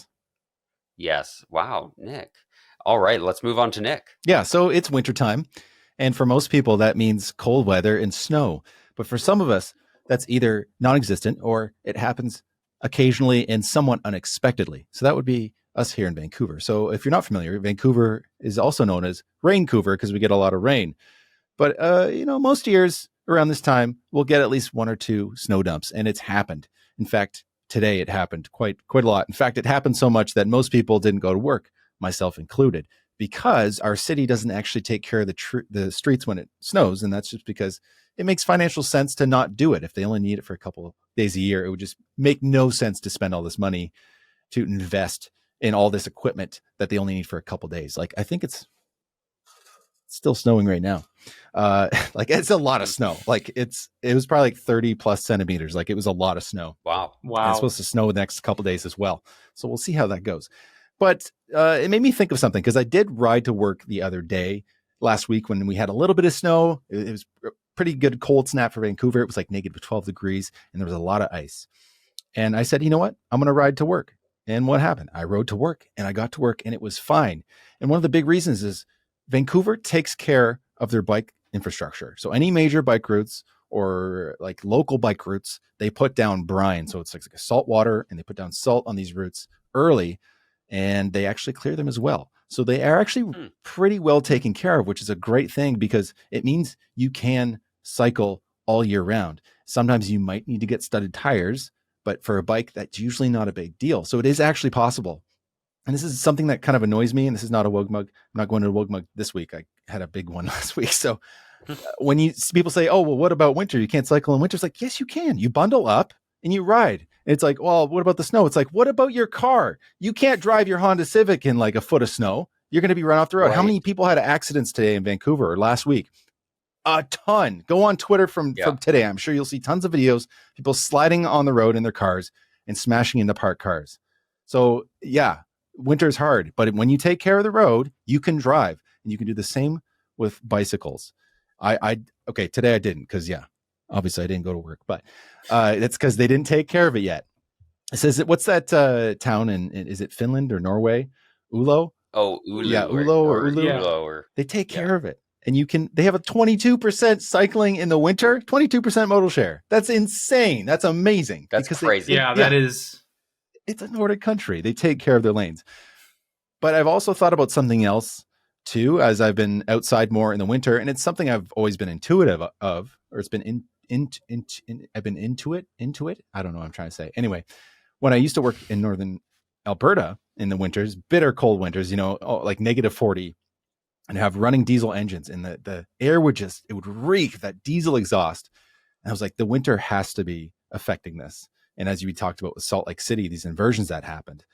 Yes. Wow, Nick. All right, let's move on to Nick. Yeah, so it's wintertime, and for most people that means cold weather and snow. But for some of us, that's either non-existent or it happens occasionally and somewhat unexpectedly. So that would be us here in Vancouver. So if you're not familiar, Vancouver is also known as Raincouver because we get a lot of rain. But most years around this time, we'll get at least one or two snow dumps, and it's happened. In fact, today it happened quite a lot. In fact, it happened so much that most people didn't go to work, myself included, because our city doesn't actually take care of the streets when it snows, and that's just because it makes financial sense to not do it. If they only need it for a couple of days a year, it would just make no sense to spend all this money to invest in all this equipment that they only need for a couple of days. Like, I think it's still snowing right now. Like, it's a lot of snow. Like, it was probably like 30 plus centimeters. Like, it was a lot of snow. Wow. And it's supposed to snow the next couple of days as well. So we'll see how that goes. But it made me think of something, because I did ride to work the other day last week when we had a little bit of snow. It was pretty good cold snap for Vancouver. It was like negative 12 degrees and there was a lot of ice. And I said, you know what? I'm going to ride to work. And what happened? I rode to work and I got to work and it was fine. And one of the big reasons is Vancouver takes care of their bike infrastructure. So any major bike routes or like local bike routes, they put down brine. So it's like a salt water, and they put down salt on these routes early, and they actually clear them as well. So they are actually pretty well taken care of, which is a great thing because it means you can cycle all year round. Sometimes you might need to get studded tires, but for a bike, that's usually not a big deal. So it is actually possible. And this is something that kind of annoys me. And this is not a Wogue Mug. I'm not going to a Wogue Mug this week. I had a big one last week. So when people say, oh, well, what about winter? You can't cycle in winter. It's like, yes, you can. You bundle up and you ride. It's like, well, what about the snow? It's like, what about your car? You can't drive your Honda Civic in like a foot of snow. You're going to be run off the road. Right. How many people had accidents today in Vancouver or last week? A ton. Go on Twitter from today. I'm sure you'll see tons of videos, people sliding on the road in their cars and smashing into parked cars. So yeah, winter's hard, but when you take care of the road, you can drive, and you can do the same with bicycles. Okay, today I didn't, because obviously I didn't go to work, but that's because they didn't take care of it yet. It says, what's that town in is it Finland or Norway? Ulo? Oh, Ulu. Yeah, Ulo or Ulu. Yeah. Or, they take care of it. And they have a 22% cycling in the winter, 22% modal share. That's insane. That's amazing. That's crazy. That is. It's a Nordic country. They take care of their lanes. But I've also thought about something else too, as I've been outside more in the winter, and it's something I've always been intuitive of, or it's been I've been into it. I don't know what I'm trying to say. Anyway, when I used to work in northern Alberta in the winters, bitter cold winters, like negative 40, and have running diesel engines, and the air would reek, that diesel exhaust. And I was like, the winter has to be affecting this. And as you talked about with Salt Lake City, these inversions that happened,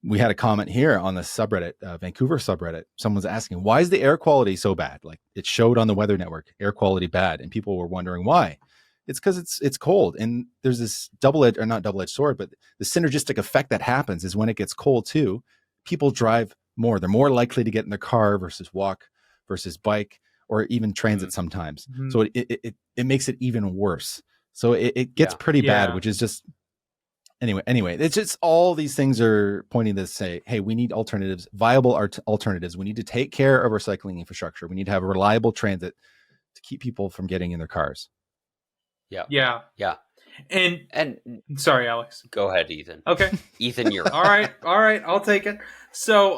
we had a comment here on the subreddit, Vancouver subreddit. Someone's asking, why is the air quality so bad? Like, it showed on the Weather Network, air quality bad. And people were wondering why. It's because it's cold. And there's this not double-edged sword, but the synergistic effect that happens is when it gets cold too, people drive more. They're more likely to get in their car versus walk versus bike or even transit sometimes. Mm-hmm. So it makes it even worse. So it gets pretty bad, which is just, anyway, it's just all these things are pointing to say, hey, we need alternatives, viable alternatives. We need to take care of our cycling infrastructure. We need to have a reliable transit to keep people from getting in their cars. Yeah. And sorry, Alex. Go ahead, Ethan. Okay. Ethan, you're all right. I'll take it. So,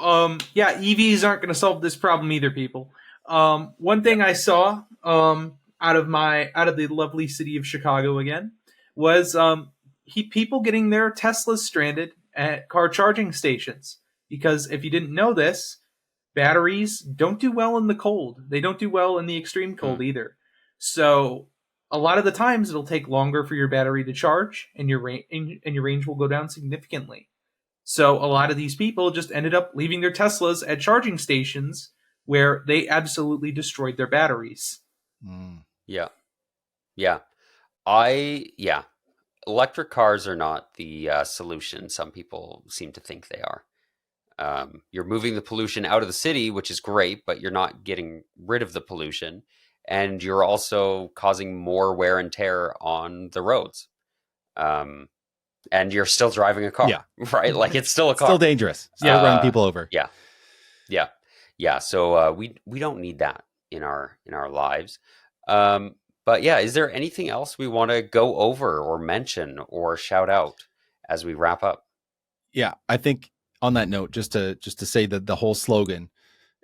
EVs aren't going to solve this problem either, people. One thing I saw, out of the lovely city of Chicago again was people getting their Teslas stranded at car charging stations. Because if you didn't know this, batteries don't do well in the cold. They don't do well in the extreme cold either. So a lot of the times it'll take longer for your battery to charge, and your range will go down significantly. So a lot of these people just ended up leaving their Teslas at charging stations where they absolutely destroyed their batteries. Yeah. Electric cars are not the solution. Some people seem to think they are. You're moving the pollution out of the city, which is great, but you're not getting rid of the pollution. And you're also causing more wear and tear on the roads. And you're still driving a car, right? Like, it's still a car. Still dangerous. Still running people over. Yeah. So we don't need that in our lives. But yeah, is there anything else we want to go over or mention or shout out as we wrap up? Yeah, I think on that note, just to say that the whole slogan,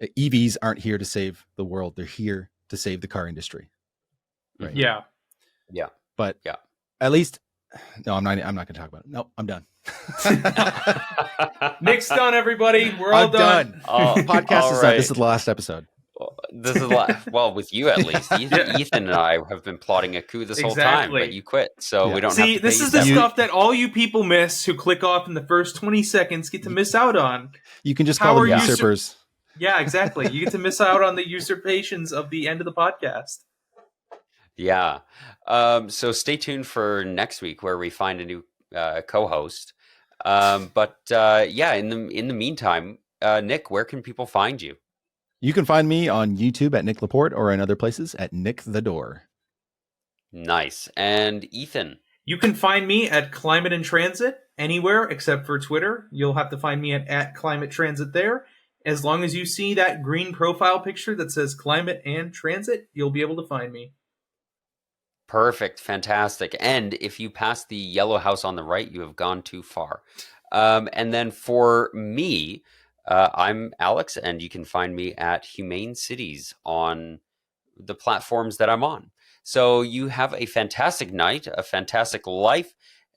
EVs aren't here to save the world. They're here to save the car industry. Right. Yeah. But at least, no, I'm not going to talk about it. No, I'm done. Nick's done, everybody. We're all done. Podcast is done. This is the last episode. This is well, with you at least. Ethan and I have been plotting a coup this whole time, but you quit, so we don't have to this is the stuff that all you people miss who click off in the first 20 seconds get to miss out on. You can just call them usurpers. Yeah, exactly. You get to miss out on the usurpations of the end of the podcast. Yeah. So stay tuned for next week where we find a new co-host. In the meantime, Nick, where can people find you? You can find me on YouTube at Nick Laporte or in other places at Nick the Door. Nice. And Ethan? You can find me at Climate and Transit anywhere except for Twitter. You'll have to find me at Climate Transit there. As long as you see that green profile picture that says Climate and Transit, you'll be able to find me. Perfect. Fantastic. And if you pass the yellow house on the right, you have gone too far. And then for me, I'm Alex, and you can find me at Humane Cities on the platforms that I'm on. So you have a fantastic night, a fantastic life,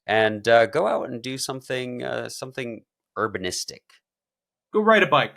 and go out and do something urbanistic. Go ride a bike.